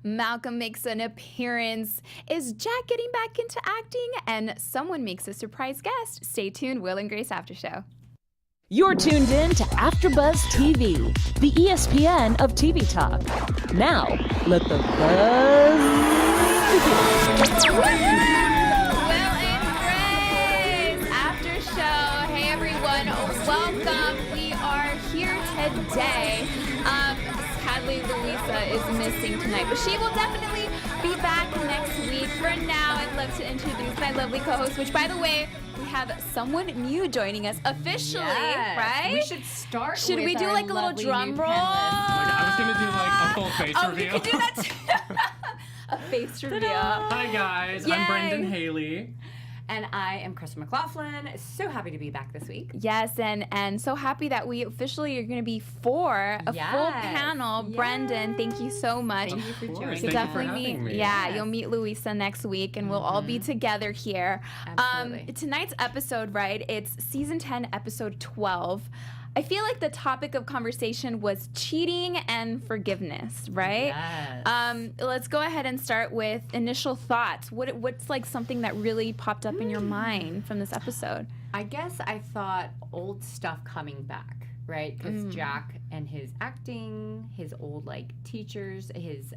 Malcom makes an appearance. Is Jack getting back into acting? And someone makes a surprise guest. Stay tuned, Will and Grace After Show. You're tuned in to AfterBuzz TV, the ESPN of TV talk. Now, let the buzz begin. Will and Grace After Show. Hey everyone, welcome. We are here today. Sadly, Louisa is missing tonight, but she will definitely be back next week. For now, I'd love to introduce my lovely co-host, which, by the way, we have someone new joining us officially, right? We should start. Should we do like a little drum roll? I was gonna do like a full face reveal. You could do that too. A face reveal. Hi guys, Yay. I'm Brendan Haley. And I am Cristal McLaughlin. So happy to be back this week. Yes, and so happy that we officially are going to be for a full panel. Yes. Brendan, thank you so much. Thank you for joining. Thank you for having me. Yeah, Yes. you'll meet Louisa next week, and we'll all be together here. Absolutely. Tonight's episode, right? It's season 10, episode 12. I feel like the topic of conversation was cheating and forgiveness, right? Yes. Let's go ahead and start with initial thoughts. What's like something that really popped up in your mind from this episode? I guess I thought old stuff coming back, right? Because Jack and his acting, his old like teachers, his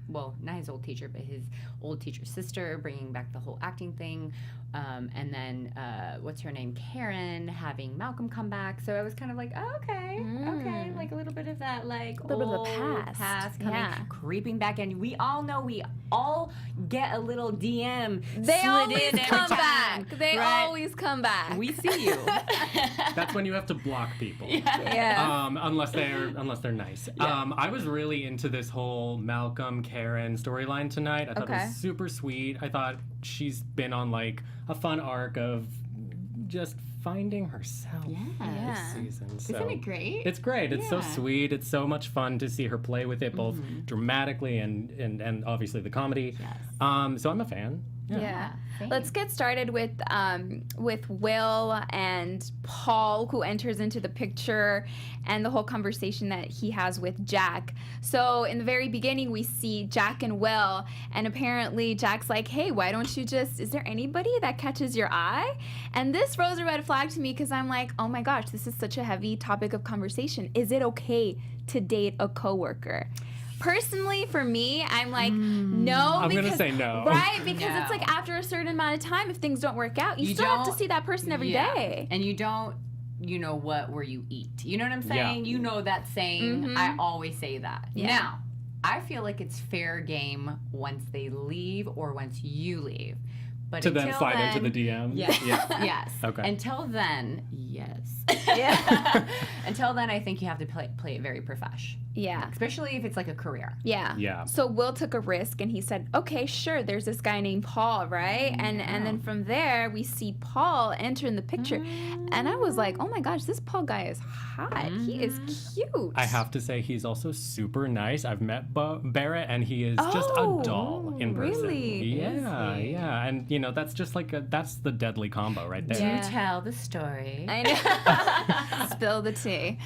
well, not his old teacher, but his old teacher's sister, bringing back the whole acting thing, and then what's her name, Karen, having Malcom come back. So I was kind of like, oh, okay, like a little bit of that, like A little bit of the old past. coming, Yeah. creeping back, and we all know we all get a little DM. They slid always in every come time, back. They right? always come back. We see you. That's when you have to block people. Yeah. Unless they're nice. I was really into this whole Malcom Karen storyline tonight. I thought it was super sweet. I thought she's been on like a fun arc of just finding herself this season. So Isn't it great? it's great. It's so Yeah. sweet. It's so much fun to see her play with it, both dramatically and obviously the comedy. Yes. So I'm a fan. Yeah. same. Let's get started with Will and Paul, who enters into the picture, and the whole conversation that he has with Jack. So in the very beginning, we see Jack and Will, and apparently Jack's like, hey, why don't you just, is there anybody that catches your eye? And this throws a red flag to me because I'm like, oh my gosh, this is such a heavy topic of conversation. Is it okay to date a coworker? Personally, for me, I'm like, no. I'm because, gonna say no. Right? Because No. it's like after a certain amount of time, if things don't work out, you still have to don't- see that person every day. And you don't, you know what, where you eat. You know what I'm saying? Yeah. You know that saying. I always say that. Yeah. Now, I feel like it's fair game once they leave or once you leave. But To then until slide then, into the DM. Yes. Yeah. Yes. Okay. Until then, yes. Yeah. Until then, I think you have to play it very profesh. Yeah. Especially if it's like a career. Yeah. Yeah. So Will took a risk and he said, okay, sure, there's this guy named Paul, right? And then from there, we see Paul enter in the picture. And I was like, oh my gosh, this Paul guy is hot. He is cute. I have to say he's also super nice. I've met Barrett and he is just a doll in person. Really? Yeah, yeah. And you know, that's just like that's the deadly combo right there. Yeah. Do tell the story. I know. Spill the tea.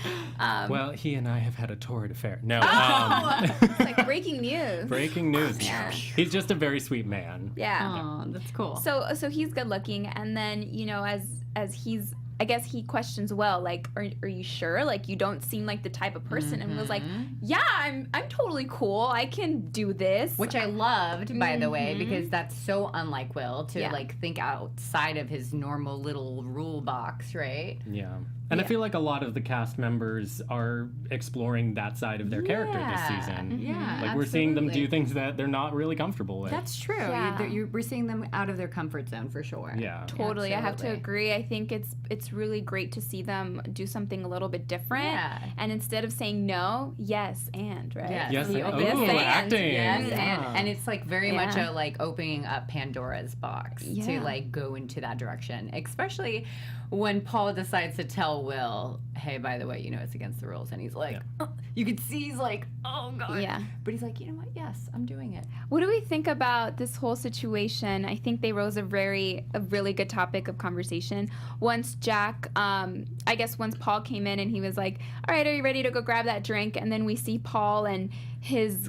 Well, he and I have had a torrid affair. No. It's like breaking news. Breaking news. Yeah. He's just a very sweet man. Yeah. Oh, that's cool. So he's good looking, and then as he's, I guess he questions Will, like, are you sure? Like, you don't seem like the type of person. And was like, yeah, I'm totally cool. I can do this. Which I loved, by the way, because that's so unlike Will to Yeah. like think outside of his normal little rule box, right? Yeah. And I feel like a lot of the cast members are exploring that side of their character this season. Yeah, Like we're seeing them do absolutely. things that they're not really comfortable with. That's true. Yeah. We're seeing them out of their comfort zone for sure. Yeah. Totally, I have to Absolutely. agree. I think it's really great to see them do something a little bit different. Yeah. And instead of saying no, yes and, right? Yes. Yes, The oh, open hand. acting. Yes, Yeah. and it's like very much Yeah. a like opening up Pandora's box to Yeah. like go into that direction, especially when Paul decides to tell Will, hey, by the way, you know it's against the rules, and he's like, oh, you could see he's like, oh god, Yeah. but he's like, you know what? Yes, I'm doing it. What do we think about this whole situation? I think they rose a really good topic of conversation. Once Jack, I guess once Paul came in and he was like, all right, are you ready to go grab that drink? And then we see Paul and his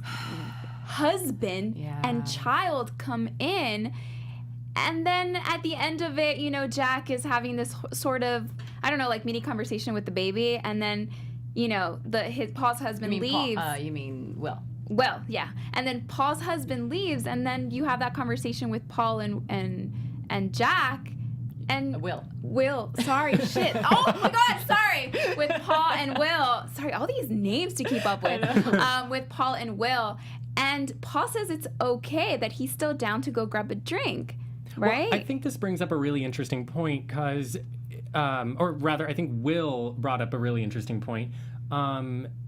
husband and child come in. And then at the end of it, you know, Jack is having this sort of, I don't know, like mini conversation with the baby. And then, you know, Paul's husband leaves. You mean Will? Well, yeah. And then Paul's husband leaves, and then you have that conversation with Paul and Jack. And Will, sorry, shit. Oh my God, sorry. With Paul and Will. Sorry, all these names to keep up with. With Paul and Will. And Paul says it's okay, that he's still down to go grab a drink, right? Well, I think this brings up a really interesting point because, or rather, I think Will brought up a really interesting point.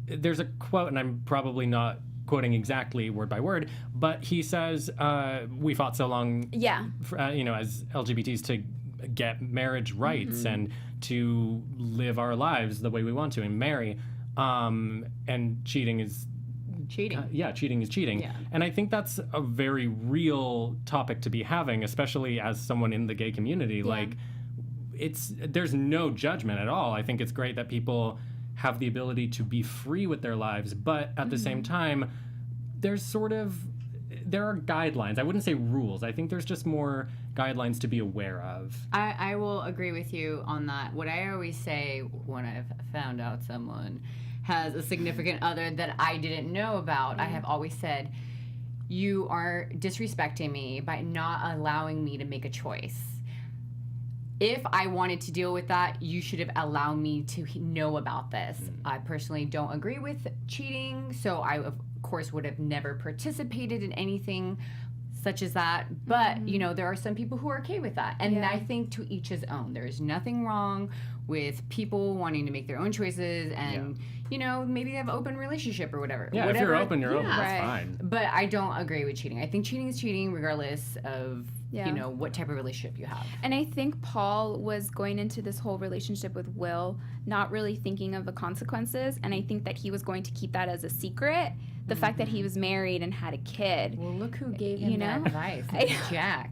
There's a quote, and I'm probably not quoting exactly word by word, but he says, we fought so long, you know, as LGBTs to get marriage rights and to live our lives the way we want to and marry. And cheating is cheating. Cheating is cheating. Yeah. And I think that's a very real topic to be having, especially as someone in the gay community. Yeah. Like, there's no judgment at all. I think it's great that people have the ability to be free with their lives, but at the same time, there are guidelines. I wouldn't say rules. I think there's just more guidelines to be aware of. I will agree with you on that. What I always say when I've found out someone has a significant other that I didn't know about, I have always said, you are disrespecting me by not allowing me to make a choice. If I wanted to deal with that, you should have allowed me to know about this. I personally don't agree with cheating, so I, of course, would have never participated in anything such as that. But, you know, there are some people who are okay with that. And I think to each his own. There's nothing wrong with people wanting to make their own choices and, you know, maybe they have an open relationship or whatever. Yeah, whatever. if you're open, you're open. That's fine. But I don't agree with cheating. I think cheating is cheating regardless of, you know, what type of relationship you have. And I think Paul was going into this whole relationship with Will not really thinking of the consequences. And I think that he was going to keep that as a secret. The fact that he was married and had a kid. Well, look who gave him that advice. Jack.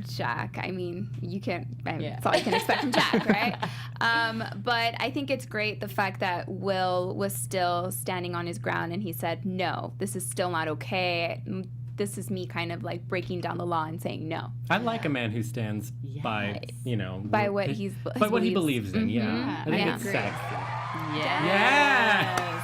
Jack. I mean, you can't. That's all you can expect from Jack, right? But I think it's great the fact that Will was still standing on his ground and he said, no, this is still not okay. This is me kind of like breaking down the law and saying no. I like a man who stands by, you know, by what what he believes in. Yeah, I think it's sexy. Yes.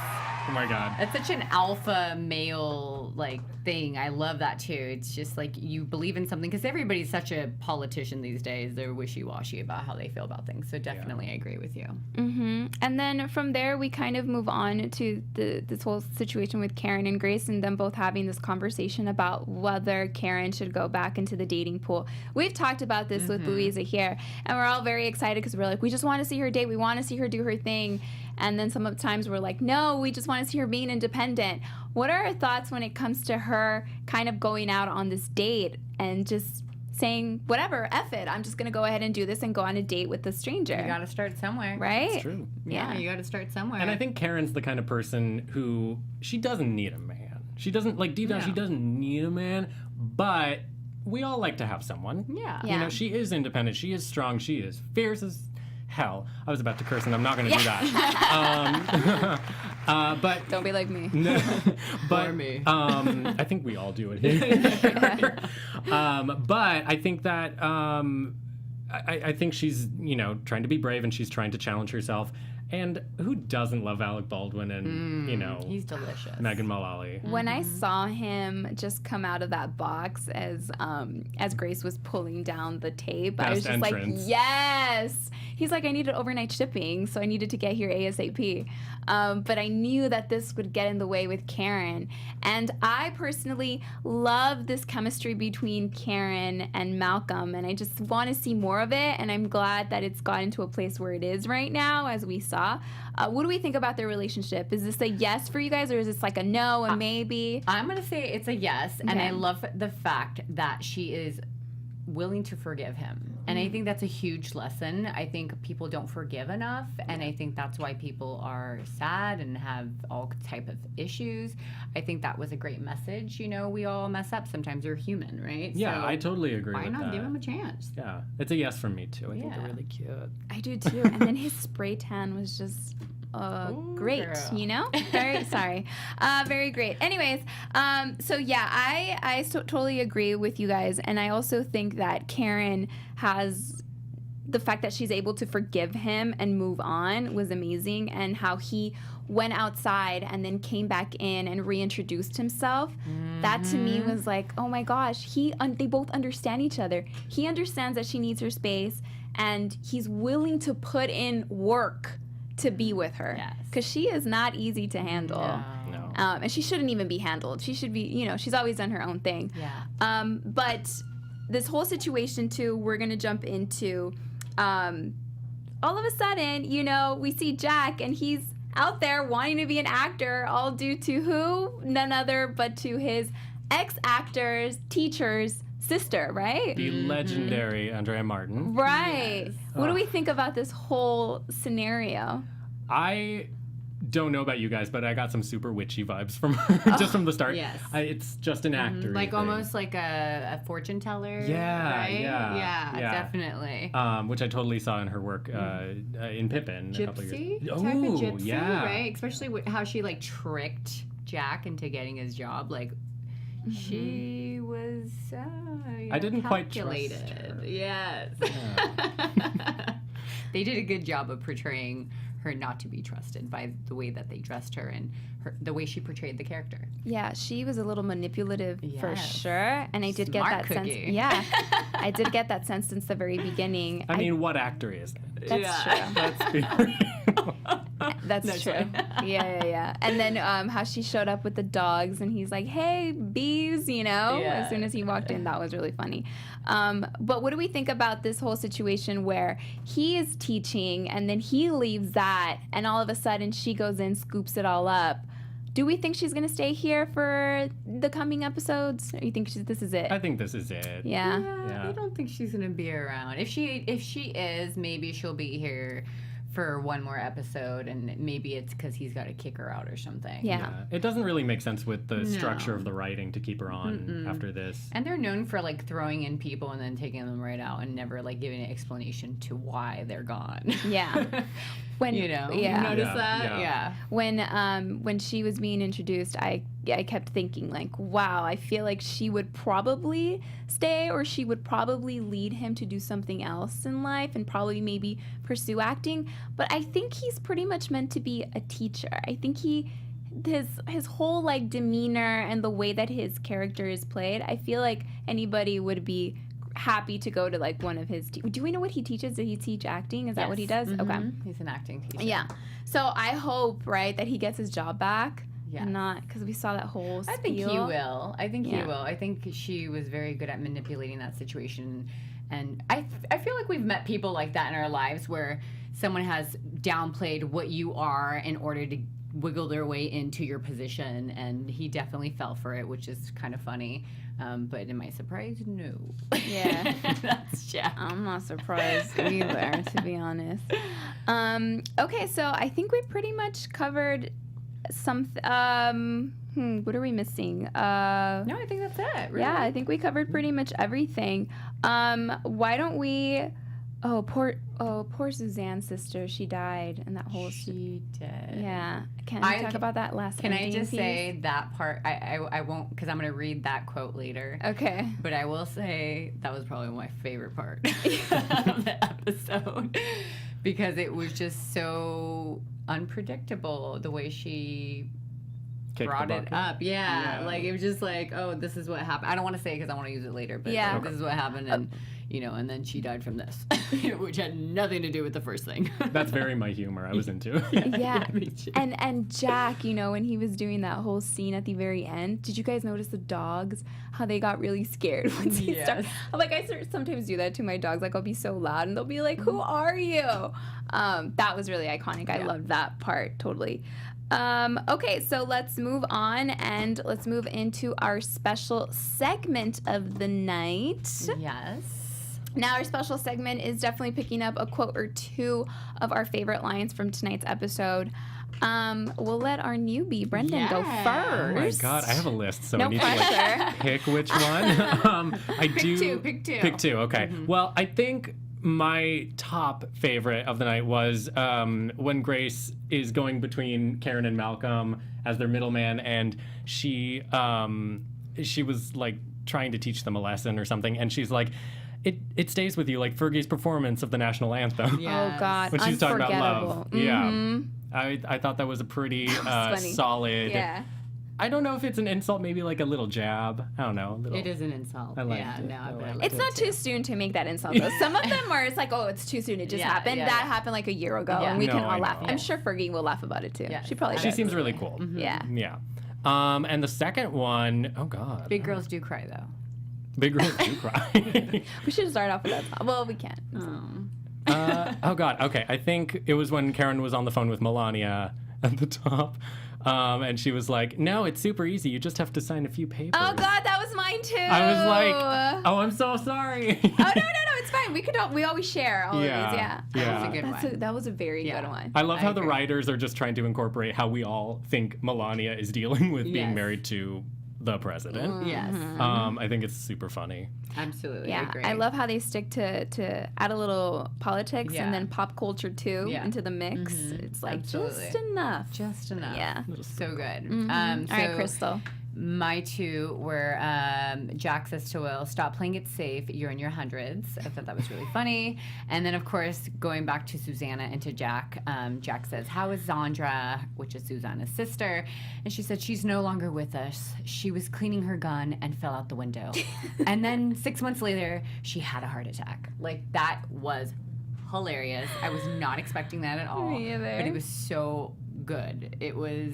Oh my God. That's such an alpha male like thing. I love that too. It's just like you believe in something because everybody's such a politician these days. They're wishy-washy about how they feel about things. So definitely I agree with you. And then from there we kind of move on to this whole situation with Karen and Grace and them both having this conversation about whether Karen should go back into the dating pool. We've talked about this with Louisa here and we're all very excited because we're like, we just want to see her date. We want to see her do her thing. And then sometimes we're like, no, we just want to see her being independent. What are our thoughts when it comes to her kind of going out on this date and just saying, whatever, F it, I'm just going to go ahead and do this and go on a date with a stranger? You got to start somewhere. Right? It's true. Yeah, you got to start somewhere. And I think Karen's the kind of person who, she doesn't need a man. She doesn't, like, deep down, she doesn't need a man, but we all like to have someone. Yeah. You know, she is independent. She is strong. She is fierce as hell. I was about to curse and I'm not going to do that. But don't be like me. But me. I think we all do it here. But I think that I think she's, you know, trying to be brave and she's trying to challenge herself. And who doesn't love Alec Baldwin and, you know, he's delicious. Megan Mullally. When I saw him just come out of that box as Grace was pulling down the tape, I was just entrance. Like, yes. He's like, I needed overnight shipping, so I needed to get here ASAP. But I knew that this would get in the way with Karen. And I personally love this chemistry between Karen and Malcom, and I just want to see more of it, and I'm glad that it's gotten to a place where it is right now, as we saw. What do we think about their relationship? Is this a yes for you guys, or is this like a no, a maybe? I'm going to say it's a yes, and I love the fact that she is willing to forgive him. And I think that's a huge lesson. I think people don't forgive enough, and I think that's why people are sad and have all type of issues. I think that was a great message. You know, we all mess up. Sometimes we're human, right? Yeah, so I totally agree with that. Why not give him a chance? Yeah, it's a yes from me, too. I think they're really cute. I do, too. And then his spray tan was just... great, girl. you know? Very sorry. Very great. Anyways, so yeah, I totally agree with you guys. And I also think that Karen has the fact that she's able to forgive him and move on was amazing. And how he went outside and then came back in and reintroduced himself. That to me was like, oh my gosh, they both understand each other. He understands that she needs her space, and he's willing to put in work to be with her. Yes. Because she is not easy to handle. No. And she shouldn't even be handled. She should be, she's always done her own thing. Yeah. But this whole situation too, we're going to jump into, all of a sudden, we see Jack, and he's out there wanting to be an actor, all due to who? None other but to his ex-actor's teacher's sister, right? The legendary Andrea Martin. Right. Yes. What do we think about this whole scenario? I don't know about you guys, but I got some super witchy vibes from her just from the start. Yes. It's just an actor. Like almost like a fortune teller. Yeah, right? yeah. Definitely. Which I totally saw in her work in Pippin a couple years. Gypsy? Oh, Type of gypsy, yeah. right? Especially how she like tricked Jack into getting his job. Like she was I didn't quite trust calculated. her. Yes. Yeah. They did a good job of portraying her not to be trusted by the way that they dressed her and the way she portrayed the character. Yeah, she was a little manipulative for Yes. sure, and I did get Smart that sense. cookie. Yeah, I did get that sense since the very beginning. I mean, what actor isn't? That's true. Let's be real. That's That's true. right. Yeah. And then how she showed up with the dogs, and he's like, "Hey, bees," Yeah. as soon as he walked in. That was really funny. But what do we think about this whole situation where he is teaching, and then he leaves that, and all of a sudden she goes in, scoops it all up? Do we think she's gonna stay here for the coming episodes, or you think this is it? I think this is it. Yeah. I don't think she's gonna be around. If she is, maybe she'll be here for one more episode, and maybe it's because he's got to kick her out or something. Yeah. It doesn't really make sense with the No. structure of the writing to keep her on after this. And they're known for like throwing in people and then taking them right out and never like giving an explanation to why they're gone. Yeah. When You yeah. notice Yeah, that? yeah. When she was being introduced, I kept thinking like, wow, I feel like she would probably stay, or she would probably lead him to do something else in life and probably maybe pursue acting. But I think he's pretty much meant to be a teacher. I think his whole like demeanor and the way that his character is played, I feel like anybody would be happy to go to like one of his do we know what he teaches? Did he teach acting? Is that what he does? Mhm. Okay. He's an acting teacher. Yeah. So I hope, right, that he gets his job back. Yes. And not because we saw that whole I think he spiel. will. I think he Yeah. will. I think she was very good at manipulating that situation. And I feel like we've met people like that in our lives where someone has downplayed what you are in order to wiggle their way into your position. And he definitely fell for it, which is kind of funny. But am I surprised? No. Yeah. That's Jack. I'm not surprised either, to be honest. Okay, so I think we pretty much covered some. What are we missing? No, I think that's it. Really. Yeah, I think we covered pretty much everything. Why don't we? Oh, poor Suzanne's sister. She died, and that whole. She did. Yeah. Can we talk about that last? Can I ending just piece? say that part? I won't, because I'm going to read that quote later. Okay. But I will say that was probably my favorite part of the episode, because it was just so unpredictable the way she Kick brought the it bucket. up. Yeah, Yeah. like it was just like, oh, this is what happened. I don't want to say because I want to use it later, but Yeah. like, this is what happened, and and then she died from this, which had nothing to do with the first thing. That's very my humor. I was into. Yeah. me too. And Jack, when he was doing that whole scene at the very end, did you guys notice the dogs, how they got really scared once he started? Like, I sometimes do that to my dogs. Like, I'll be so loud, and they'll be like, "Who are you?" That was really iconic. I loved that part, totally. Okay, so let's move on, and let's move into our special segment of the night. Yes. Now, our special segment is definitely picking up a quote or two of our favorite lines from tonight's episode. We'll let our newbie, Brendan, go Yeah. first. Oh my god, I have a list, so No I need pressure. to pick which one. Pick two. Pick two. Okay. Well, I think my top favorite of the night was when Grace is going between Karen and Malcolm as their middleman, and she was like trying to teach them a lesson or something, and she's like, it stays with you like Fergie's performance of the national anthem. Yes. Oh God, When she's talking about love. Mm-hmm. Yeah. I thought that was a pretty solid. Yeah. I don't know if it's an insult, maybe like a little jab. I don't know. It is an insult. I like yeah, it. no, I I like like it. It's not too soon to make that insult though. Some of them are, it's like, oh, it's too soon. It just happened. yeah, That yeah. happened like a year ago, Yeah. and we No, can all I laugh. know. I'm sure Fergie will laugh about it too. Yes. She probably She does. seems really cool. Yeah. Yeah. And the second one, oh God. Big girls do cry though. Big girls do cry. We should start off with that song. Well, we can't. Oh God. Okay. I think it was when Karen was on the phone with Melania at the top. And she was like, no, it's super easy. You just have to sign a few papers. Oh God, that was mine too. I was like, oh, I'm so sorry. Oh no, it's fine. We always share all of these. Yeah. Yeah. That's a good one. That was a very Yeah. good one. I love how the agree. writers are just trying to incorporate how we all think Melania is dealing with being Yes. married to the president. Yes, I think it's super funny. absolutely. Yeah, agree. I love how they stick to add a little politics Yeah. and then pop culture too Yeah. into the mix. It's like Absolutely. just enough. just enough. Yeah. So good. All right, Cristal. My two were Jack says to Will, stop playing it safe. You're in your hundreds. I thought that was really funny. And then, of course, going back to Susanna and to Jack, Jack says, how is Zandra, which is Susanna's sister? And she said, she's no longer with us. She was cleaning her gun and fell out the window. And then 6 months later, she had a heart attack. Like, that was hilarious. I was not expecting that at all. Me either. But it was so good. It was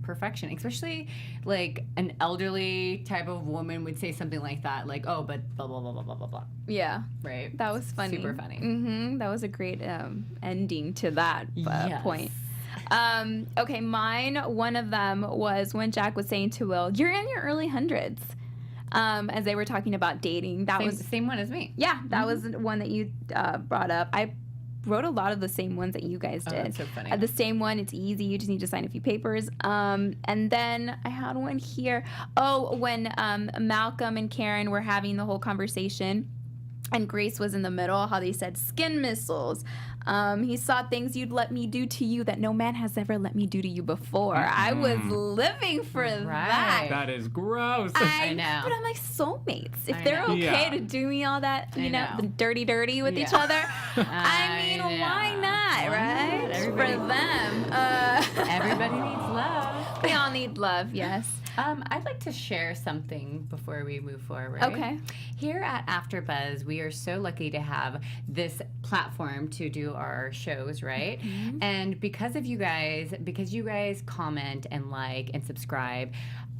perfection, especially like an elderly type of woman would say something like that, like, oh, but blah blah blah blah blah blah blah, Yeah, right? that was funny. Super funny. That was a great ending to that Yes. point. Okay, mine. One of them was when Jack was saying to Will, "You're in your early hundreds," as they were talking about dating. That was Same one as me. yeah, that was one that you brought up. I wrote a lot of the same ones that you guys did. That's so funny. The same one, it's easy. You just need to sign a few papers. And then I had one here. Oh, when Malcolm and Karen were having the whole conversation, and Grace was in the middle, how they said skin missiles. He saw things you'd let me do to you that no man has ever let me do to you before. I was living for that. That is gross. I know. But I'm like soulmates. If I they're know. okay Yeah. to do me all that, you I know, know. the dirty with each Yeah. other. I mean, I know. why not, right? Everybody- For them. Everybody needs love. We all need love, yes. I'd like to share something before we move forward. Okay. Here at AfterBuzz, we are so lucky to have this platform to do our shows, right? And because you guys comment and like and subscribe,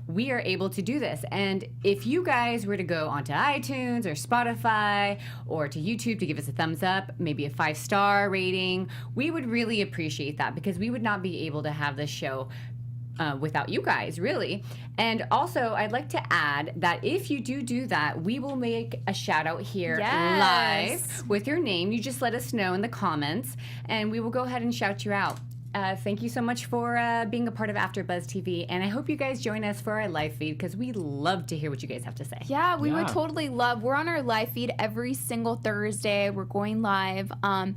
we are able to do this. And if you guys were to go onto iTunes or Spotify or to YouTube to give us a thumbs up, maybe a 5-star rating, we would really appreciate that, because we would not be able to have this show without you guys, really. And also, I'd like to add that if you do that, we will make a shout out here Yes. live with your name. You just let us know in the comments, and we will go ahead and shout you out. Thank you so much for being a part of AfterBuzz TV, and I hope you guys join us for our live feed, because we love to hear what you guys have to say. Yeah, we would Yeah. totally love. We're on our live feed every single Thursday. We're going live. And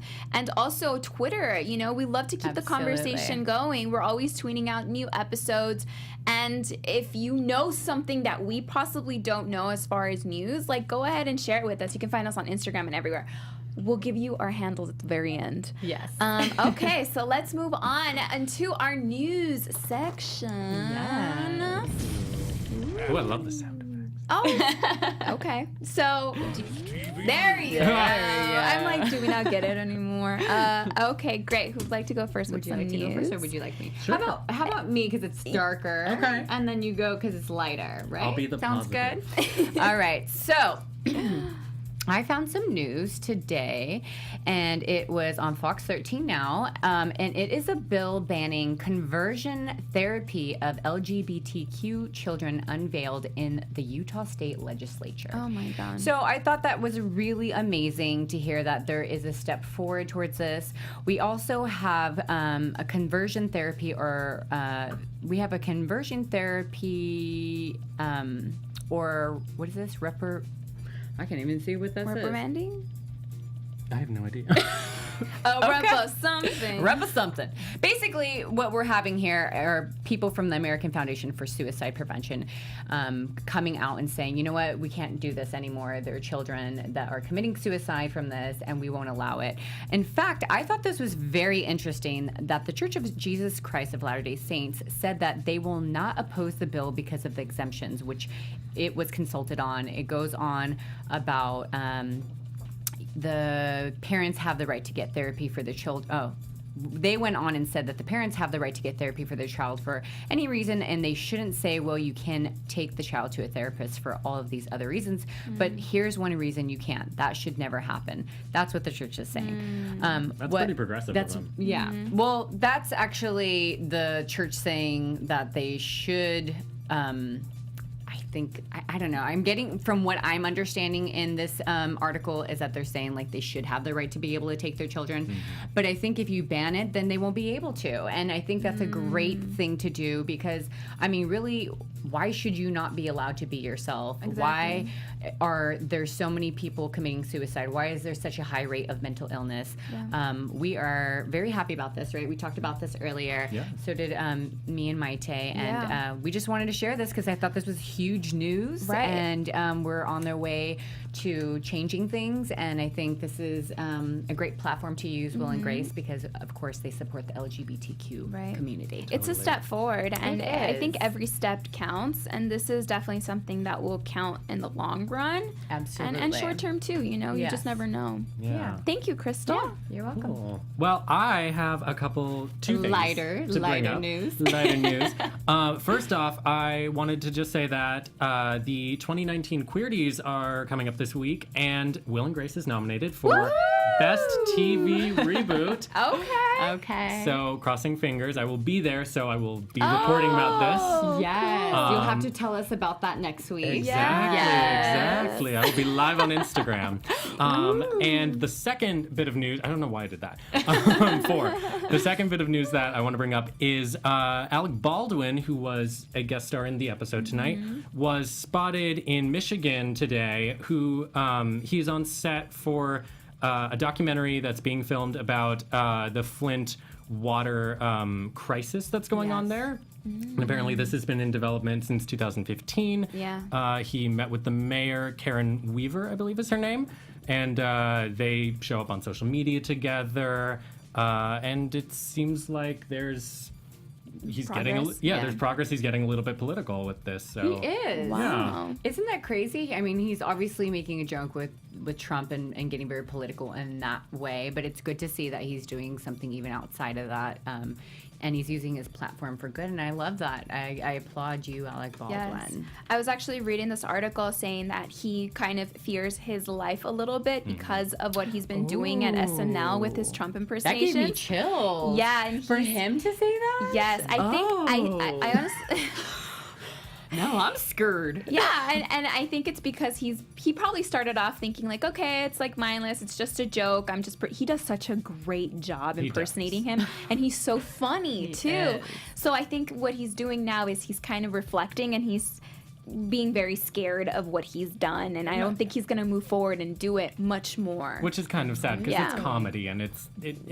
also Twitter, you know, we love to keep the Absolutely. conversation going. We're always tweeting out new episodes. And if you know something that we possibly don't know as far as news, like, go ahead and share it with us. You can find us on Instagram and everywhere. We'll give you our handles at the very end. Yes. Okay, so let's move on into our news section. Yes. Oh, I love the sound effects. Oh, okay. So, there you go. I'm like, do we not get it anymore? Okay, great. Who'd like to go first with Would you some like to news? go first, or would you like me? Sure. How about me, because it's darker. Okay. And then you go because it's lighter, right? I'll be the Sounds positive. good? All right. So I found some news today, and it was on Fox 13 now, and it is a bill banning conversion therapy of LGBTQ children unveiled in the Utah State Legislature. Oh my God. So I thought that was really amazing to hear that there is a step forward towards this. We also have a conversion therapy, or we have a conversion therapy, or what is this? I can't even see what that says. Reprimanding? I have no idea. Rep us something. Rep us something. Basically, what we're having here are people from the American Foundation for Suicide Prevention coming out and saying, you know what, we can't do this anymore. There are children that are committing suicide from this, and we won't allow it. In fact, I thought this was very interesting that the Church of Jesus Christ of Latter-day Saints said that they will not oppose the bill because of the exemptions, which it was consulted on. It goes on about the parents have the right to get therapy for their children. Oh, they went on and said that the parents have the right to get therapy for their child for any reason, and they shouldn't say, well, you can take the child to a therapist for all of these other reasons, but here's one reason you can't. That should never happen. That's what the church is saying. That's pretty progressive of them. Yeah. Well, that's actually the church saying that they should... I don't know. I'm getting from what I'm understanding in this article is that they're saying like they should have the right to be able to take their children. But I think if you ban it, then they won't be able to. And I think that's a great thing to do because, I mean, really, why should you not be allowed to be yourself? Exactly. Why are there so many people committing suicide? Why is there such a high rate of mental illness? Yeah. We are very happy about this, right? We talked about this earlier. Yeah. So did me and Mayte. And we just wanted to share this because I thought this was huge news. Right. And we're on their way to changing things. And I think this is a great platform to use, Will and Grace, because, of course, they support the LGBTQ community. It's a step forward, and I think is. every step counts, and this is definitely something that will count in the long run. Absolutely. And short term, too, you know? You Yes. just never know. Yeah. Thank you, Cristal. Yeah, you're welcome. Cool. Well, I have two things Lighter to bring up. news. Lighter news. First off, I wanted to just say that the 2019 Queerties are coming up this week, and Will and Grace is nominated for Best TV Reboot. Okay. So, crossing fingers, I will be there, so I will be reporting about this. Yes. You'll have to tell us about that next week. Exactly. I will be live on Instagram. And the second bit of news, I don't know why I did that. The second bit of news that I want to bring up is Alec Baldwin, who was a guest star in the episode tonight, was spotted in Michigan today, he's on set for a documentary that's being filmed about the Flint water crisis that's going on there. And apparently this has been in development since 2015. Yeah. He met with the mayor, Karen Weaver, I believe is her name, and they show up on social media together. And it seems like there's progress. He's getting a little bit political with this. So He is. Wow. Isn't that crazy? I mean, he's obviously making a joke with Trump and getting very political in that way, but it's good to see that he's doing something even outside of that. And he's using his platform for good, and I love that. I applaud you, Alec Baldwin. Yes. I was actually reading this article saying that he kind of fears his life a little bit because of what he's been doing at SNL with his Trump That impersonations. gave me chills. Yeah, and For him to say that? Yes, I think I honestly. No, I'm scared. Yeah, and I think it's because he probably started off thinking like, okay, it's like mindless, it's just a joke. He does such a great job impersonating him, and he's so funny too. is. So I think what he's doing now is he's kind of reflecting, and he's being very scared of what he's done, and I don't think he's going to move forward and do it much more. Which is kind of sad because Yeah. it's comedy and it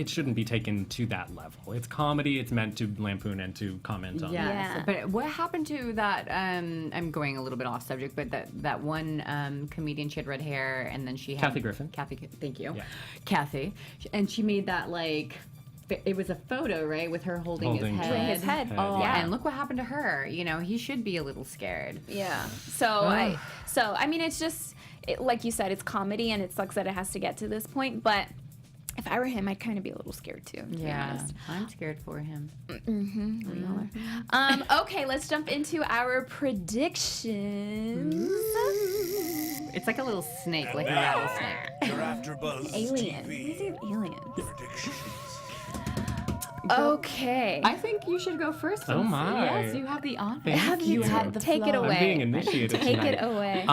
shouldn't be taken to that level. It's comedy. It's meant to lampoon and to comment on. Yes. Yeah. But what happened to that? I'm going a little bit off subject, but that one comedian, she had red hair, and then she had Kathy Griffin. Thank you. Yeah. Kathy, and she made that like. It was a photo, right, with her holding his head. His head. Oh, Yeah. and look what happened to her. You know, he should be a little scared. Yeah. So I mean, it's just like you said, it's comedy, and it sucks that it has to get to this point. But if I were him, I'd kind of be a little scared too. To be honest. I'm scared for him. We all are. Okay, let's jump into our predictions. It's like a little snake, like a rattlesnake. Your AfterBuzz Alien. TV These are aliens. predictions. Okay. I think you should go first. Oh, Lindsay. my. Yes, you have the honor. Thank You you. have the Take it floor. away. I'm being initiated Take tonight. it away.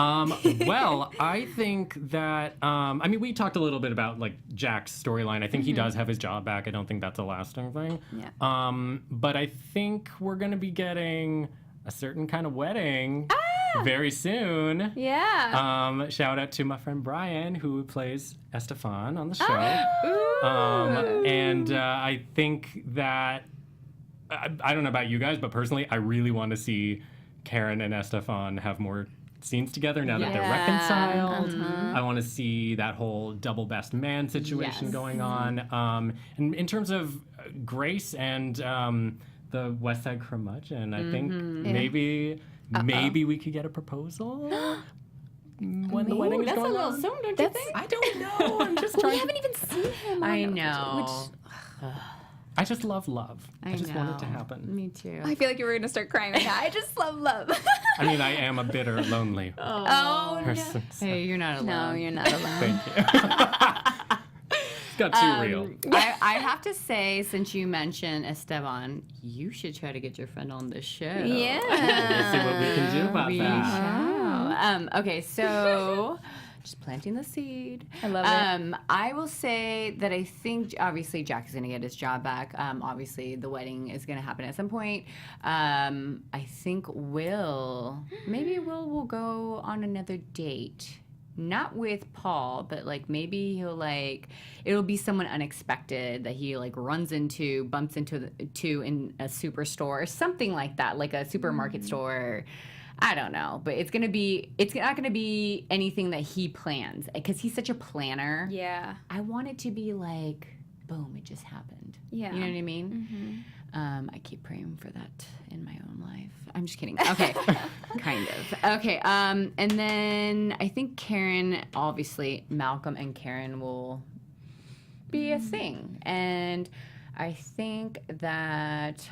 Well, I think that I mean, we talked a little bit about like Jack's storyline. I think he does have his job back. I don't think that's a lasting thing. Yeah. But I think we're gonna be getting a certain kind of wedding. very soon. Yeah. Shout out to my friend Brian, who plays Estefan on the show. And I think that, I don't know about you guys, but personally, I really want to see Karen and Estefan have more scenes together now that they're reconciled. I want to see that whole double best man situation going on. And in terms of Grace and the West Side Curmudgeon, I think maybe we could get a proposal when the wedding is going on. That's a little soon, don't you think? I don't know. I'm just trying. We haven't even seen him. I know. I just love love. I just want it to happen. Me too. I feel like you were gonna start crying right now. I just love love. I mean, I am a bitter, lonely person. So Hey, you're not alone. No, you're not alone. thank you. It's got too real. I have to say, since you mentioned Esteban, you should try to get your friend on the show. Yeah. We'll see what we can do about that. Okay, so just planting the seed. I love it. I will say that I think obviously Jack is going to get his job back. Obviously the wedding is going to happen at some point. I think maybe Will will go on another date. Not with Paul, but like maybe it'll be someone unexpected that he like bumps into in a superstore or something like that, like a supermarket store. I don't know, but it's not gonna be anything that he plans because he's such a planner. Yeah. I want it to be like, boom, it just happened. Yeah. You know what I mean? I keep praying for that in my own life. I'm just kidding. Okay. Kind of. Okay. And then I think Karen, obviously, Malcom and Karen will be a thing. And I think that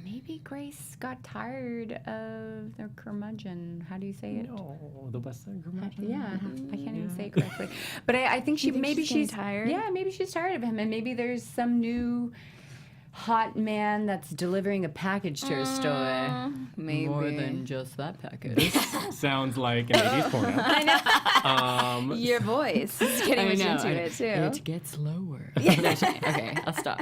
maybe Grace got tired of their curmudgeon. How do you say it? No, the West Side Curmudgeon. Yeah, I can't even say it correctly. But I think she's tired. Yeah, maybe she's tired of him, and maybe there's some new hot man that's delivering a package to her store. Maybe More than just that package. Sounds like an 80s porno. I know. Your voice is getting much into it too. It gets lower. Okay, I'll stop.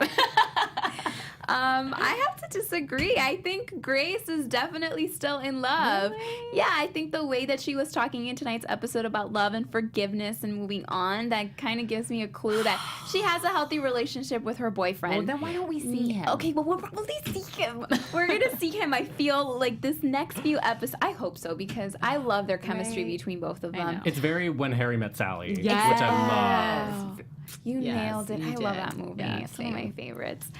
I have to disagree. I think Grace is definitely still in love. Really? Yeah, I think the way that she was talking in tonight's episode about love and forgiveness and moving on, that kind of gives me a clue that she has a healthy relationship with her boyfriend. Well, then why don't we see him? Okay, well, we'll probably see him. We're going to see him, I feel, like this next few episodes. I hope so, because I love their chemistry between both of them. It's very When Harry Met Sally, Yes. which I love. You nailed it. you I love did. that movie. Yeah, it's one of same. my favorites.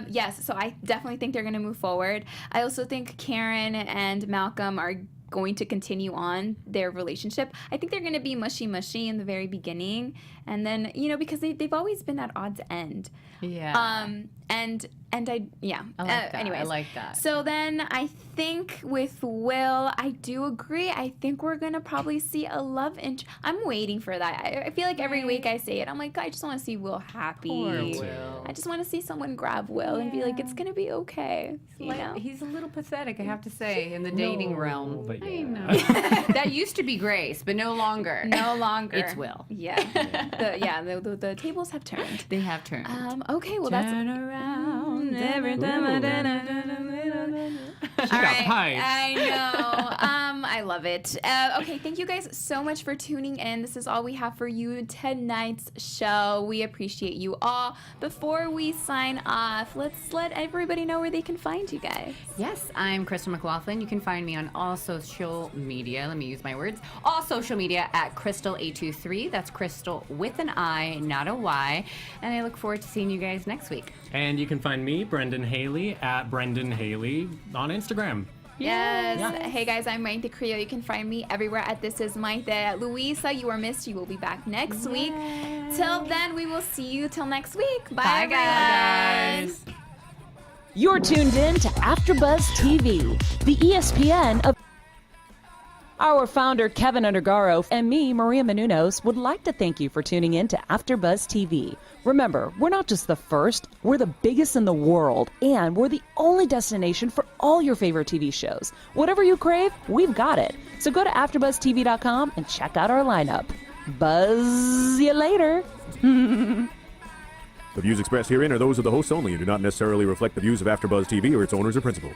Yes, so I definitely think they're going to move forward. I also think Karen and Malcom are going to continue on their relationship. I think they're going to be mushy in the very beginning. And then, because they've always been at odds end. Yeah. And I I like that. Anyways. I like that. So then I think with Will, I do agree. I think we're going to probably see a love interest. I'm waiting for that. I feel like every week I say it. I'm like, I just want to see Will happy. Poor Will. I just want to see someone grab Will and be like, it's going to be okay. You know? He's a little pathetic, I have to say, in the dating realm. But I yeah. know. That used to be Grace, but no longer. No longer. It's Will. Yeah. The tables have turned. They have turned. Okay, well, that's... Turn around every time I She got pipes. I know. I love it. Okay, thank you guys so much for tuning in. This is all we have for you tonight's show. We appreciate you all. Before we sign off, let's let everybody know where they can find you guys. Yes, I'm Cristal McLaughlin. You can find me on all social media. Let me use my words. All social media at Cristal823. That's Cristal with an I, not a Y. And I look forward to seeing you guys next week. And you can find me, Brendan Haley, at Brendan Haley on Instagram. Yes. Yeah. Hey guys, I'm Mayte Carrillo. You can find me everywhere at This Is Mayte. Louisa, you are missed. You will be back next week. Till then, we will see you till next week. Bye, guys. You're tuned in to AfterBuzz TV, the ESPN of... Our founder, Keven Undergaro, and me, Maria Menounos, would like to thank you for tuning in to AfterBuzz TV. Remember, we're not just the first, we're the biggest in the world, and we're the only destination for all your favorite TV shows. Whatever you crave, we've got it. So go to AfterBuzzTV.com and check out our lineup. Buzz you later. The views expressed herein are those of the hosts only and do not necessarily reflect the views of AfterBuzz TV or its owners or principal.